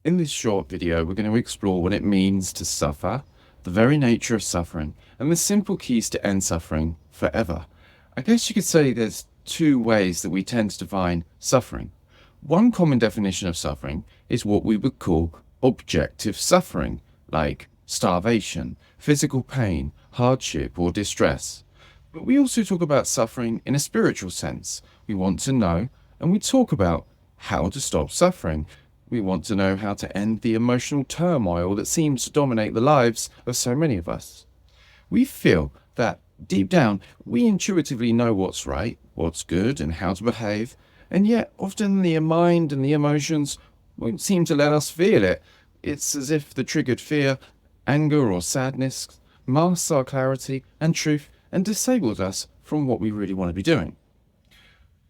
In this short video, we're going to explore what it means to suffer, the very nature of suffering, and the simple keys to end suffering forever. I guess you could say there's two ways that we tend to define suffering. One common definition of suffering is what we would call objective suffering, like starvation, physical pain, hardship, or distress. But we also talk about suffering in a spiritual sense. We want to know, and we talk about how to stop suffering. We want to know how to end the emotional turmoil that seems to dominate the lives of so many of us. We feel that deep down, we intuitively know what's right, what's good, and how to behave, and yet often the mind and the emotions won't seem to let us feel it. It's as if the triggered fear, anger, or sadness masks our clarity and truth and disables us from what we really want to be doing.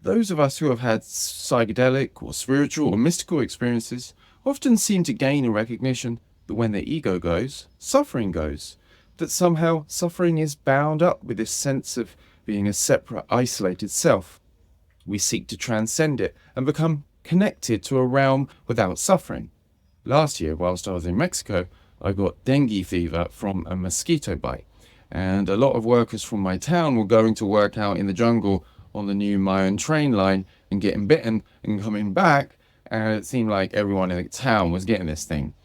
Those of us who have had psychedelic or spiritual or mystical experiences often seem to gain a recognition that when the ego goes, suffering goes. That somehow suffering is bound up with this sense of being a separate, isolated self. We seek to transcend it and become connected to a realm without suffering. Last year, whilst I was in Mexico, I got dengue fever from a mosquito bite, and a lot of workers from my town were going to work out in the jungle on the new Mayan train line and getting bitten and coming back, and it seemed like everyone in the town was getting this thing.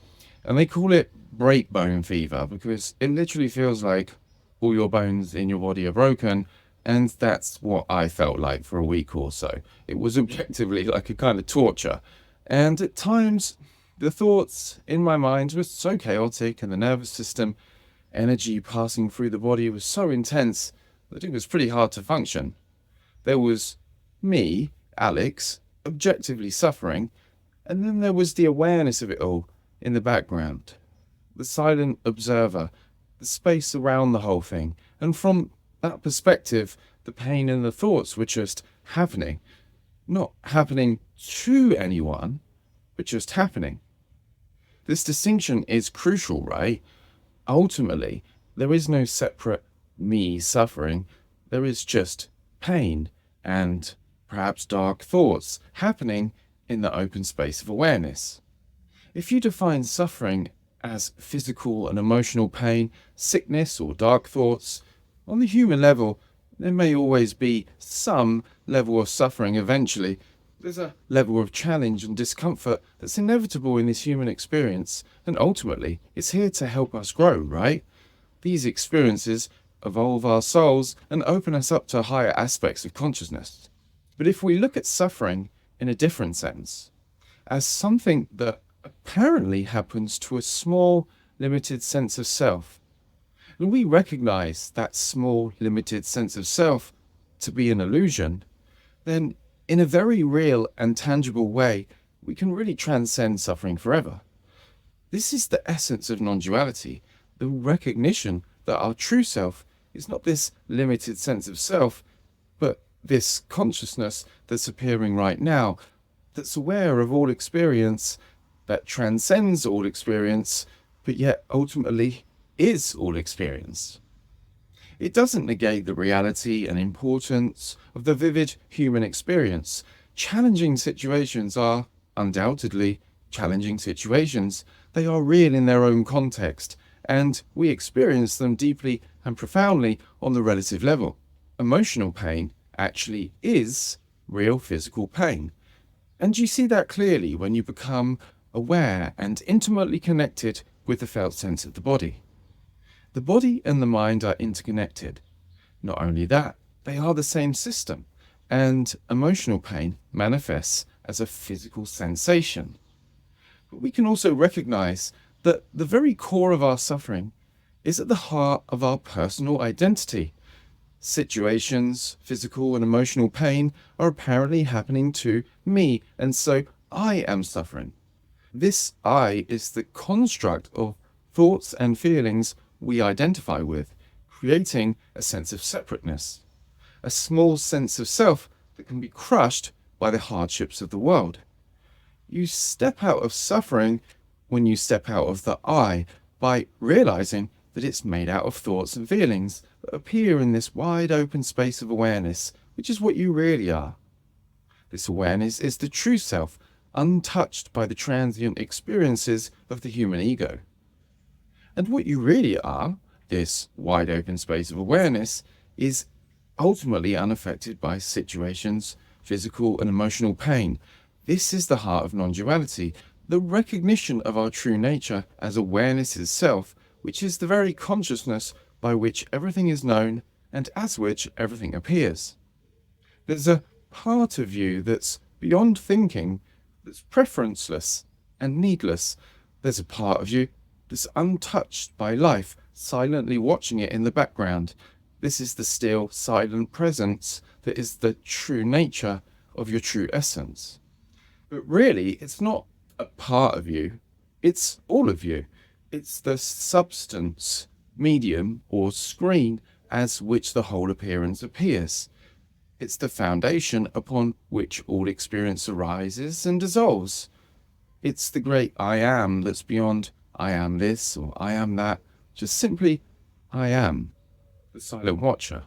And they call it breakbone fever because it literally feels like all your bones in your body are broken, and that's what I felt like for a week or so. It was objectively like a kind of torture, and at times the thoughts in my mind were so chaotic and the nervous system energy passing through the body was so intense that it was pretty hard to function. There was me, Alex, objectively suffering, and then there was the awareness of it all in the background. The silent observer, the space around the whole thing. And from that perspective, the pain and the thoughts were just happening. Not happening to anyone, but just happening. This distinction is crucial, right? Ultimately, there is no separate me suffering. There is just pain and perhaps dark thoughts happening in the open space of awareness. If you define suffering as physical and emotional pain, sickness, or dark thoughts, on the human level, there may always be some level of suffering eventually. There's a level of challenge and discomfort that's inevitable in this human experience, and ultimately, it's here to help us grow, right? These experiences evolve our souls and open us up to higher aspects of consciousness. But if we look at suffering in a different sense, as something that apparently happens to a small, limited sense of self, and we recognize that small, limited sense of self to be an illusion, then in a very real and tangible way, we can really transcend suffering forever. This is the essence of non-duality, the recognition that our true self is not this limited sense of self, but this consciousness that's appearing right now, that's aware of all experience, that transcends all experience, but yet ultimately is all experience. It doesn't negate the reality and importance of the vivid human experience. Challenging situations are undoubtedly challenging situations. They are real in their own context, and we experience them deeply and profoundly on the relative level. Emotional pain actually is real physical pain. And you see that clearly when you become aware and intimately connected with the felt sense of the body. The body and the mind are interconnected. Not only that, they are the same system, and emotional pain manifests as a physical sensation. But we can also recognize that the very core of our suffering is at the heart of our personal identity. Situations, physical and emotional pain are apparently happening to me, and so I am suffering. This I is the construct of thoughts and feelings we identify with, creating a sense of separateness, a small sense of self that can be crushed by the hardships of the world. You step out of suffering when you step out of the I by realizing that it's made out of thoughts and feelings that appear in this wide open space of awareness, which is what you really are. This awareness is the true self, untouched by the transient experiences of the human ego. And what you really are, this wide open space of awareness, is ultimately unaffected by situations, physical and emotional pain. This is the heart of non-duality, the recognition of our true nature as awareness itself, which is the very consciousness by which everything is known and as which everything appears. There's a part of you that's beyond thinking, that's preferenceless and needless. There's a part of you that's untouched by life, silently watching it in the background. This is the still, silent presence that is the true nature of your true essence. But really, it's not a part of you, it's all of you. It's the substance, medium, or screen as which the whole appearance appears. It's the foundation upon which all experience arises and dissolves. It's the great I am that's beyond I am this or I am that, just simply I am, the silent watcher.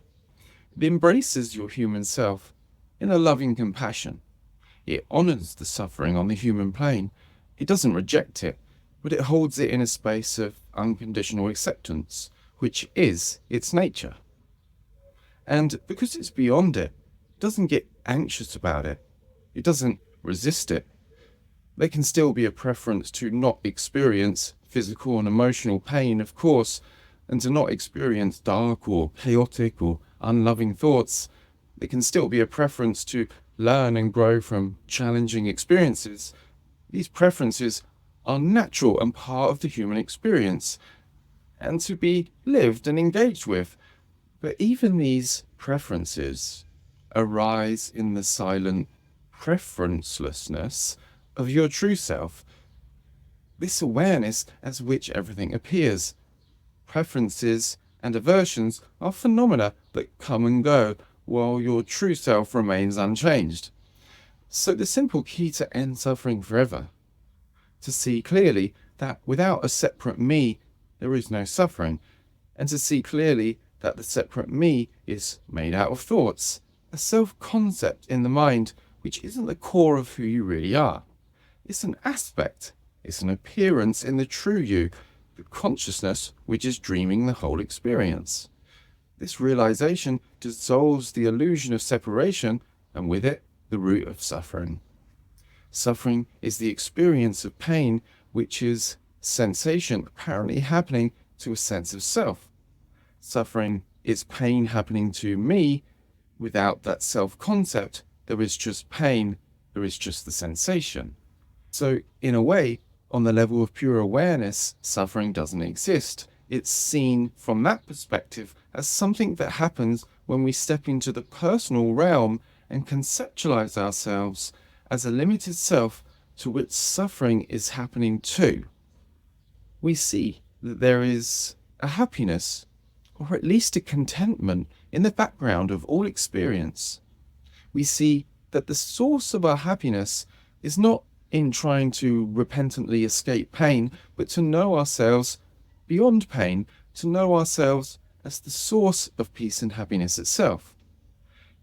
It embraces your human self in a loving compassion. It honors the suffering on the human plane. It doesn't reject it, but it holds it in a space of unconditional acceptance, which is its nature. And because it's beyond it, it doesn't get anxious about it. It doesn't resist it. There can still be a preference to not experience physical and emotional pain, of course, and to not experience dark or chaotic or unloving thoughts. There can still be a preference to learn and grow from challenging experiences. These preferences are natural and part of the human experience, and to be lived and engaged with. But even these preferences arise in the silent preferencelessness of your true self, this awareness as which everything appears. Preferences and aversions are phenomena that come and go, while your true self remains unchanged. So the simple key to end suffering forever, to see clearly that without a separate me, there is no suffering, and to see clearly that the separate me is made out of thoughts, a self-concept in the mind which isn't the core of who you really are. It's an aspect, it's an appearance in the true you, the consciousness which is dreaming the whole experience. This realization dissolves the illusion of separation, and with it, the root of suffering. Suffering is the experience of pain, which is sensation apparently happening to a sense of self. Suffering is pain happening to me. Without that self-concept, there is just pain, there is just the sensation. So, in a way, on the level of pure awareness, suffering doesn't exist. It's seen from that perspective as something that happens when we step into the personal realm and conceptualize ourselves as a limited self to which suffering is happening to. We see that there is a happiness, or at least a contentment, in the background of all experience. We see that the source of our happiness is not in trying to repentantly escape pain, but to know ourselves beyond pain, to know ourselves as the source of peace and happiness itself.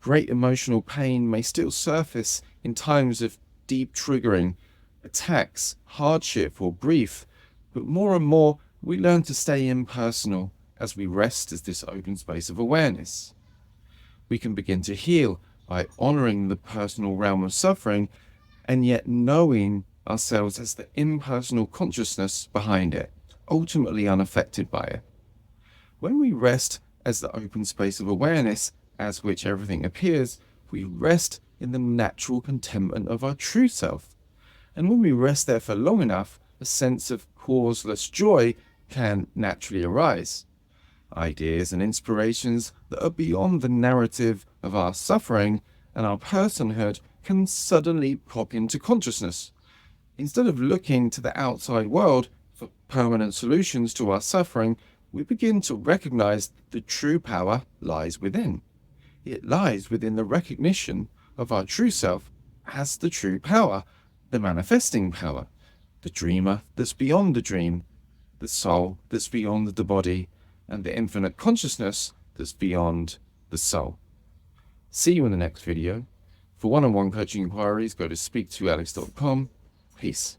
Great emotional pain may still surface in times of deep triggering, attacks, hardship, or grief, but more and more we learn to stay impersonal as we rest as this open space of awareness. We can begin to heal by honoring the personal realm of suffering, and yet knowing ourselves as the impersonal consciousness behind it, ultimately unaffected by it. When we rest as the open space of awareness, as which everything appears, we rest in the natural contentment of our true self. And when we rest there for long enough, a sense of causeless joy can naturally arise. Ideas and inspirations that are beyond the narrative of our suffering and our personhood can suddenly pop into consciousness. Instead of looking to the outside world for permanent solutions to our suffering, we begin to recognize the true power lies within. It lies within the recognition of our true self as the true power, the manifesting power, the dreamer that's beyond the dream, the soul that's beyond the body, and the infinite consciousness that's beyond the soul. See you in the next video. For one-on-one coaching inquiries, go to speaktoalex.com. Peace.